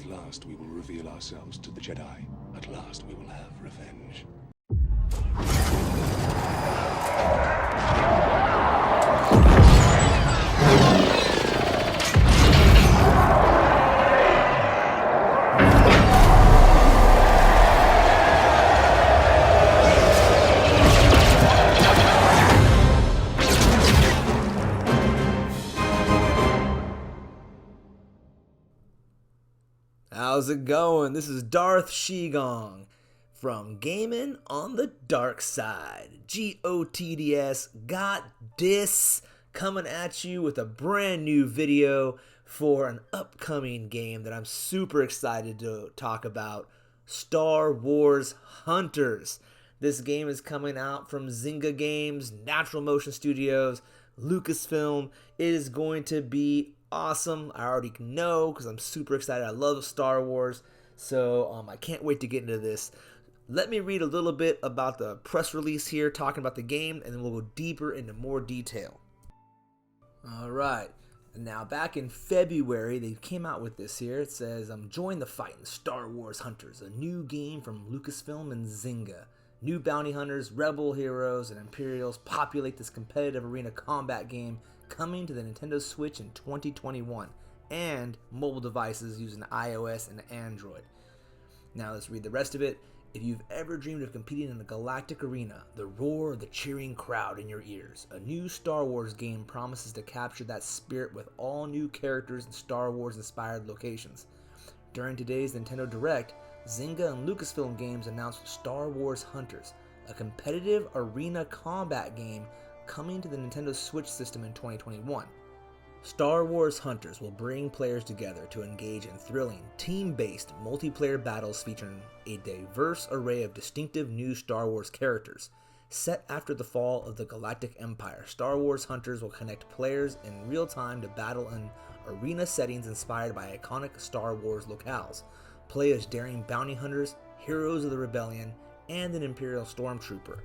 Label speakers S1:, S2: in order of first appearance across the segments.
S1: At last we will reveal ourselves to the Jedi. At last we will have revenge.
S2: How's it going? This is Darth Shigong from Gaming on the Dark Side. GOTDS, GOTDS, coming at you with a brand new video for an upcoming game that I'm super excited to talk about, Star Wars Hunters. This game is coming out from Zynga Games, Natural Motion Studios, Lucasfilm. It is going to be awesome. I already know because I'm super excited. I love Star Wars, so I can't wait to get into this. Let me read a little bit about the press release here talking about the game, and then we'll go deeper into more detail. Alright, now back in February they came out with this here. It says, join the fight in Star Wars Hunters, a new game from Lucasfilm and Zynga. New bounty hunters, rebel heroes, and Imperials populate this competitive arena combat game coming to the Nintendo Switch in 2021 and mobile devices using iOS and Android. Now let's read the rest of it. If you've ever dreamed of competing in the galactic arena, the roar of the cheering crowd in your ears, a new Star Wars game promises to capture that spirit with all new characters and Star Wars inspired locations. During today's Nintendo Direct, Zynga and Lucasfilm Games announced Star Wars Hunters, a competitive arena combat game coming to the Nintendo Switch system in 2021. Star Wars Hunters will bring players together to engage in thrilling, team-based multiplayer battles featuring a diverse array of distinctive new Star Wars characters. Set after the fall of the Galactic Empire, Star Wars Hunters will connect players in real time to battle in arena settings inspired by iconic Star Wars locales. Play as daring bounty hunters, heroes of the rebellion, and an Imperial stormtrooper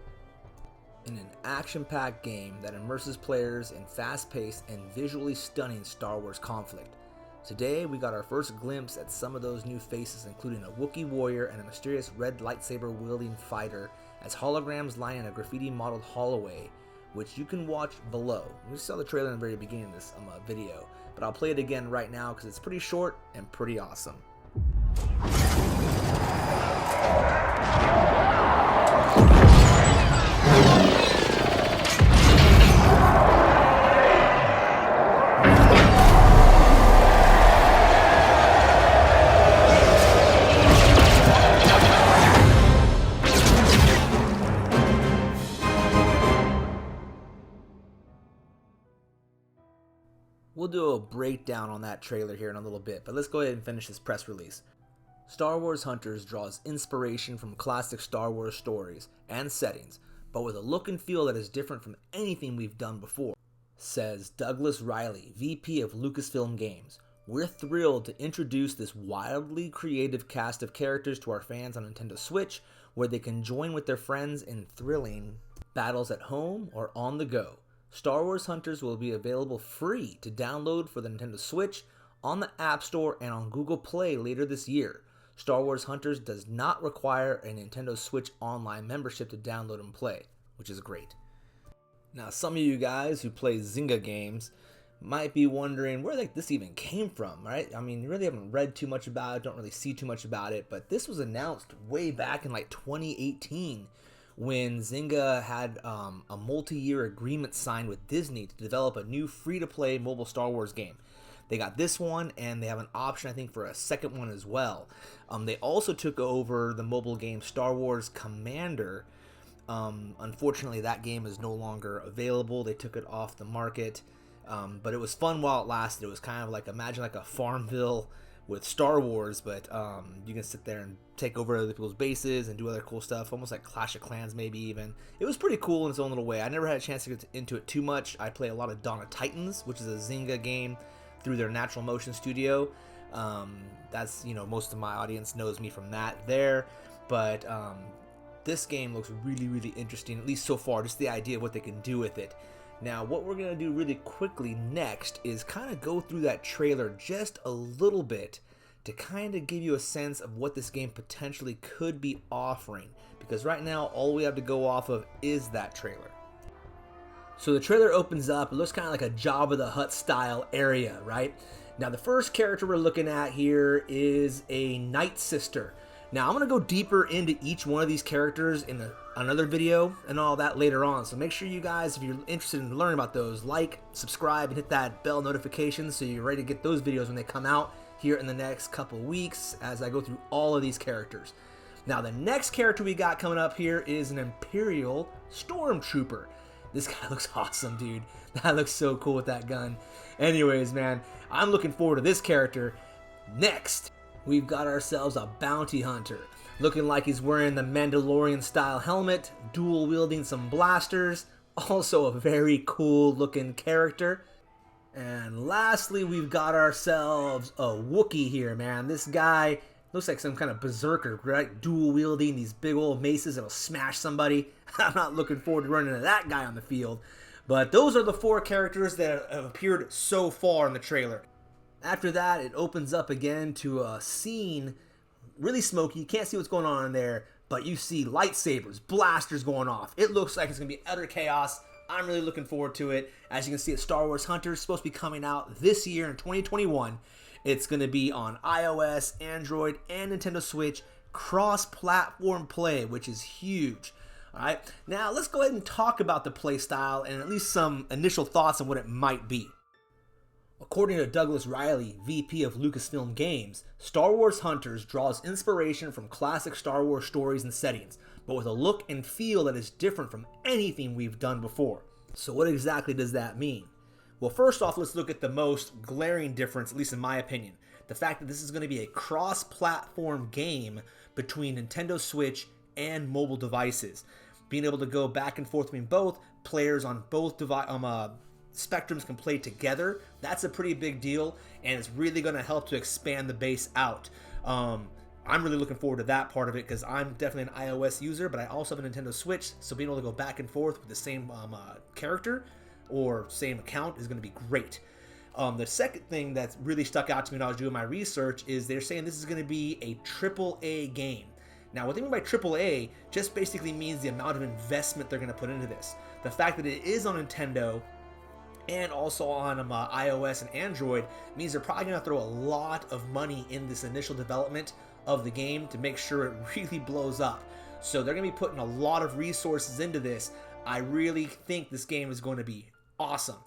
S2: in an action-packed game that immerses players in fast-paced and visually stunning Star Wars conflict. Today, we got our first glimpse at some of those new faces, including a Wookiee warrior and a mysterious red lightsaber-wielding fighter as holograms line in a graffiti-modeled hallway, which you can watch below. We saw the trailer in the very beginning of this video, but I'll play it again right now because it's pretty short and pretty awesome. We'll do a breakdown on that trailer here in a little bit, but let's go ahead and finish this press release. Star Wars Hunters draws inspiration from classic Star Wars stories and settings, but with a look and feel that is different from anything we've done before, says Douglas Riley, VP of Lucasfilm Games. We're thrilled to introduce this wildly creative cast of characters to our fans on Nintendo Switch, where they can join with their friends in thrilling battles at home or on the go. Star Wars Hunters will be available free to download for the Nintendo Switch, on the App Store, and on Google Play later this year. Star Wars Hunters does not require a Nintendo Switch Online membership to download and play, which is great. Now, some of you guys who play Zynga games might be wondering where this even came from, right? I mean, you really haven't read too much about it, don't really see too much about it, but this was announced way back in 2018 when Zynga had a multi-year agreement signed with Disney to develop a new free-to-play mobile Star Wars game. They got this one, and they have an option, I think, for a second one as well. They also took over the mobile game Star Wars Commander. Unfortunately, that game is no longer available. They took it off the market, but it was fun while it lasted. It was kind of like, imagine like a Farmville with Star Wars, but you can sit there and take over other people's bases and do other cool stuff, almost like Clash of Clans maybe even. It was pretty cool in its own little way. I never had a chance to get into it too much. I play a lot of Dawn of Titans, which is a Zynga game through their Natural Motion Studio. That's, most of my audience knows me from that there, but this game looks really, really interesting, at least so far, just the idea of what they can do with it. Now, what we're going to do really quickly next is kind of go through that trailer just a little bit to kind of give you a sense of what this game potentially could be offering, because right now all we have to go off of is that trailer. So the trailer opens up, it looks kind of like a Jabba the Hutt style area, right? Now the first character we're looking at here is a Night Sister. Now I'm going to go deeper into each one of these characters in another video and all that later on, so make sure you guys, if you're interested in learning about those, like, subscribe, and hit that bell notification so you're ready to get those videos when they come out here in the next couple weeks as I go through all of these characters. Now the next character we got coming up here is an Imperial Stormtrooper. This guy looks awesome, dude. That looks so cool with that gun. Anyways, man, I'm looking forward to this character. Next, we've got ourselves a bounty hunter. Looking like he's wearing the Mandalorian style helmet, dual wielding some blasters. Also a very cool looking character. And lastly, we've got ourselves a Wookiee here, man. This guy looks like some kind of berserker, right? Dual wielding these big old maces that'll smash somebody. I'm not looking forward to running into that guy on the field. But those are the 4 characters that have appeared so far in the trailer. After that, it opens up again to a scene, really smoky. You can't see what's going on in there, but you see lightsabers, blasters going off. It looks like it's going to be utter chaos. I'm really looking forward to it. As you can see, Star Wars Hunter is supposed to be coming out this year in 2021. It's going to be on iOS, Android, and Nintendo Switch, cross-platform play, which is huge. All right, now let's go ahead and talk about the playstyle and at least some initial thoughts on what it might be. According to Douglas Riley, VP of Lucasfilm Games, Star Wars Hunters draws inspiration from classic Star Wars stories and settings, but with a look and feel that is different from anything we've done before. So what exactly does that mean? Well, first off, let's look at the most glaring difference, at least in my opinion. The fact that this is going to be a cross-platform game between Nintendo Switch and mobile devices. Being able to go back and forth between both, players on both spectrums can play together. That's a pretty big deal, and it's really going to help to expand the base out. I'm really looking forward to that part of it because I'm definitely an iOS user, but I also have a Nintendo Switch, so being able to go back and forth with the same character or same account is going to be great. The second thing that's really stuck out to me when I was doing my research is they're saying this is going to be a AAA game. Now, what they mean by AAA just basically means the amount of investment they're going to put into this. The fact that it is on Nintendo and also on iOS and Android means they're probably going to throw a lot of money in this initial development of the game to make sure it really blows up. So they're going to be putting a lot of resources into this. I really think this game is going to be awesome,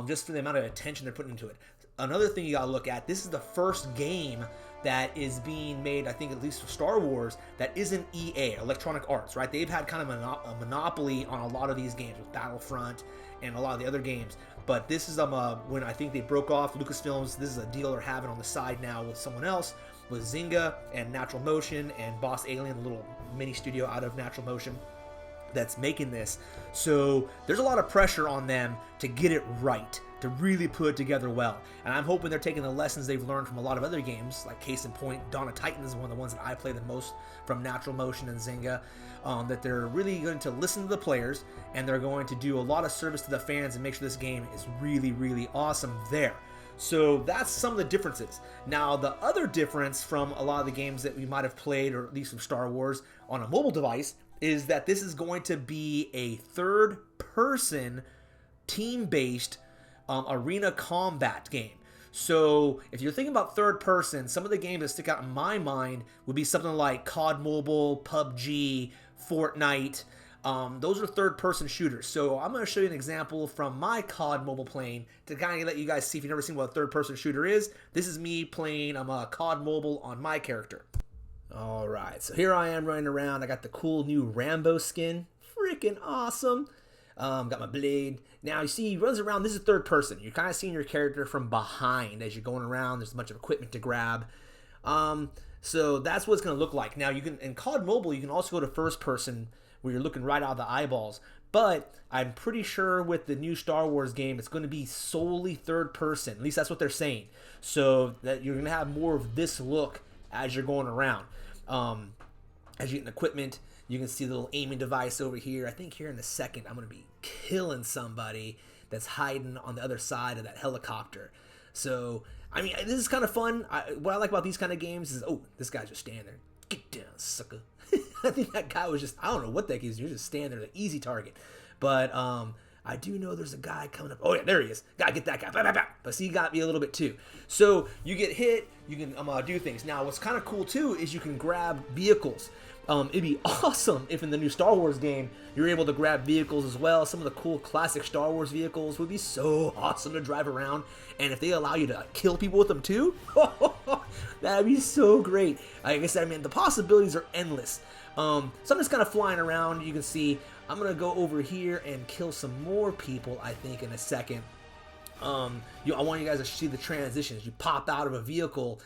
S2: just for the amount of attention they're putting into it. Another thing you got to look at, this is the first game that is being made, I think at least for Star Wars, that isn't EA, Electronic Arts, right? They've had kind of a monopoly on a lot of these games with Battlefront and a lot of the other games. But this is when I think they broke off Lucasfilms. This is a deal they're having on the side now with someone else, with Zynga and Natural Motion and Boss Alien, a little mini studio out of Natural Motion that's making this. So there's a lot of pressure on them to get it right, to really put it together well. And I'm hoping they're taking the lessons they've learned from a lot of other games, like case in point, Dawn of Titans is one of the ones that I play the most from Natural Motion and Zynga, that they're really going to listen to the players, and they're going to do a lot of service to the fans and make sure this game is really, really awesome there. So that's some of the differences. Now, the other difference from a lot of the games that we might have played, or at least from Star Wars, on a mobile device, is that this is going to be a third-person, team-based arena combat game. So if you're thinking about third person, some of the games that stick out in my mind would be something like COD Mobile, PUBG, Fortnite. Those are third person shooters. So I'm going to show you an example from my COD Mobile playing to kind of let you guys see if you've never seen what a third person shooter is. This is me playing COD Mobile on my character. Alright, so here I am running around. I got the cool new Rambo skin. Freaking awesome. Got my blade. Now, you see, he runs around. This is third person. You're kind of seeing your character from behind as you're going around. There's a bunch of equipment to grab. So that's what it's going to look like. Now, you can in COD Mobile, you can also go to first person where you're looking right out of the eyeballs. But I'm pretty sure with the new Star Wars game, it's going to be solely third person. At least that's what they're saying. So that you're going to have more of this look as you're going around. As you get in equipment, you can see the little aiming device over here. I think here in a second, I'm going to be killing somebody that's hiding on the other side of that helicopter. So I mean, this is kind of fun. What I like about these kind of games is, oh, this guy's just standing there. Get down, sucker. I think that guy was just, I don't know what that is. You're just standing there, an easy target. But I do know there's a guy coming up. Oh, yeah, there he is. Gotta get that guy. Bah, bah, bah. But see, he got me a little bit too. So you get hit, you can do things. Now, what's kind of cool too is you can grab vehicles. It'd be awesome if in the new Star Wars game, you're able to grab vehicles as well. Some of the cool classic Star Wars vehicles would be so awesome to drive around. And if they allow you to kill people with them too, that'd be so great. Like I said, I mean, the possibilities are endless. So I'm just kind of flying around. You can see I'm going to go over here and kill some more people, I think, in a second. I want you guys to see the transitions. You pop out of a vehicle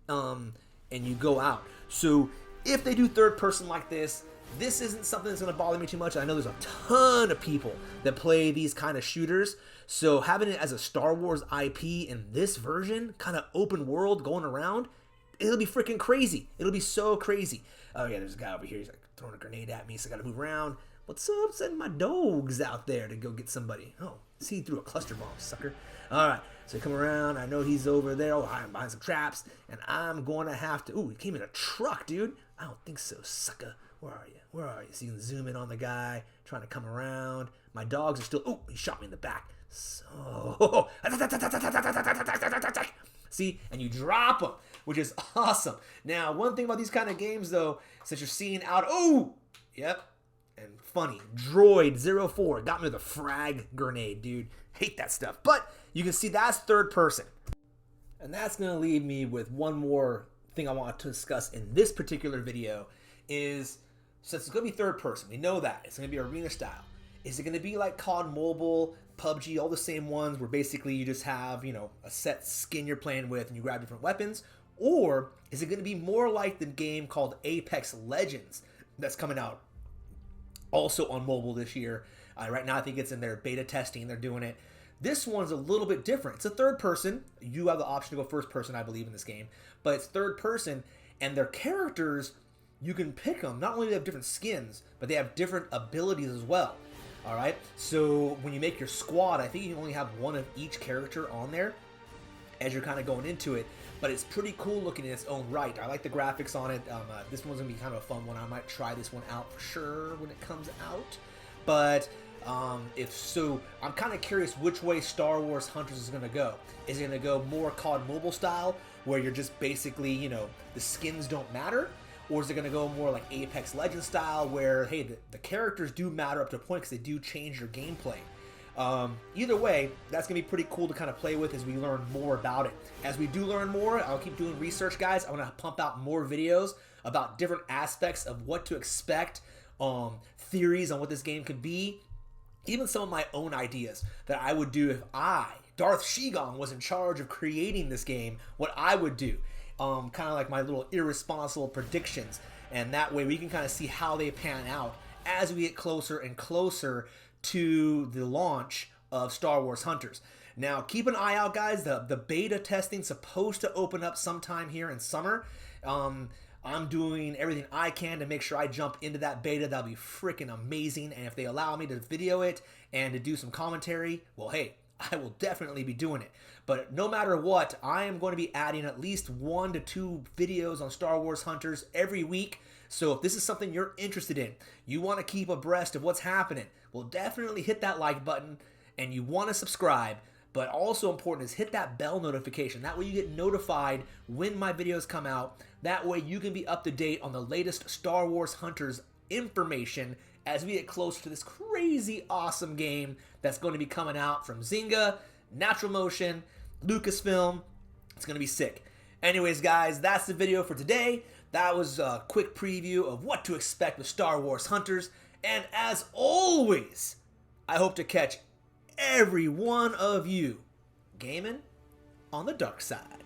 S2: and you go out. So if they do third person like this isn't something that's going to bother me too much. I know there's a ton of people that play these kind of shooters. So having it as a Star Wars IP in this version, kind of open world going around, it'll be freaking crazy. It'll be so crazy. Oh yeah, there's a guy over here. He's like throwing a grenade at me, so I got to move around. What's up? Sending my dogs out there to go get somebody. Oh, see, he threw a cluster bomb, sucker. All right, so I come around. I know he's over there. Oh, I'm behind some traps, and I'm going to have to. Ooh, he came in a truck, dude. I don't think so, sucker. Where are you? Where are you? So you can zoom in on the guy trying to come around. My dogs are still. Oh, he shot me in the back. So, see, and you drop them, which is awesome. Now, one thing about these kind of games, though, since you're seeing out. Oh, yep. And funny, Droid 04 got me with a frag grenade, dude. Hate that stuff. But you can see that's third person. And that's going to leave me with one more thing I want to discuss in this particular video is, since it's going to be third person, we know that. It's going to be arena style. Is it going to be like COD Mobile, PUBG, all the same ones where basically you just have, you know, a set skin you're playing with and you grab different weapons? Or is it going to be more like the game called Apex Legends that's coming out also on mobile this year? Right now I think it's in their beta testing. They're doing it. This one's a little bit different. It's a third person. You have the option to go first person, I believe, in this game. But it's third person, and their characters, you can pick them. Not only do they have different skins, but they have different abilities as well. All right? So when you make your squad, I think you only have one of each character on there as you're kind of going into it. But it's pretty cool looking in its own right. I like the graphics on it. This one's going to be kind of a fun one. I might try this one out for sure when it comes out. But if so, I'm kind of curious which way Star Wars Hunters is going to go. Is it going to go more COD Mobile style, where you're just basically, you know, the skins don't matter? Or is it going to go more like Apex Legends style, where, hey, the characters do matter up to a point because they do change your gameplay? Either way, that's going to be pretty cool to kind of play with as we learn more about it. As we do learn more, I'll keep doing research, guys. I want to pump out more videos about different aspects of what to expect, theories on what this game could be, even some of my own ideas that I would do if I, Darth Shigong, was in charge of creating this game, what I would do. Kind of like my little irresponsible predictions. And that way we can kind of see how they pan out as we get closer and closer to the launch of Star Wars Hunters. Now, keep an eye out, guys. The beta testing's supposed to open up sometime here in summer. I'm doing everything I can to make sure I jump into that beta. That'll be freaking amazing. And if they allow me to video it and to do some commentary, well, hey, I will definitely be doing it. But no matter what, I am going to be adding at least 1 to 2 videos on Star Wars Hunters every week. So if this is something you're interested in, you want to keep abreast of what's happening, well, definitely hit that like button, and you want to subscribe. But also important is hit that bell notification. That way you get notified when my videos come out. That way you can be up to date on the latest Star Wars Hunters information as we get closer to this crazy awesome game that's going to be coming out from Zynga, Natural Motion, Lucasfilm. It's going to be sick. Anyways, guys, that's the video for today. That was a quick preview of what to expect with Star Wars Hunters. And as always, I hope to catch every one of you gaming on the dark side.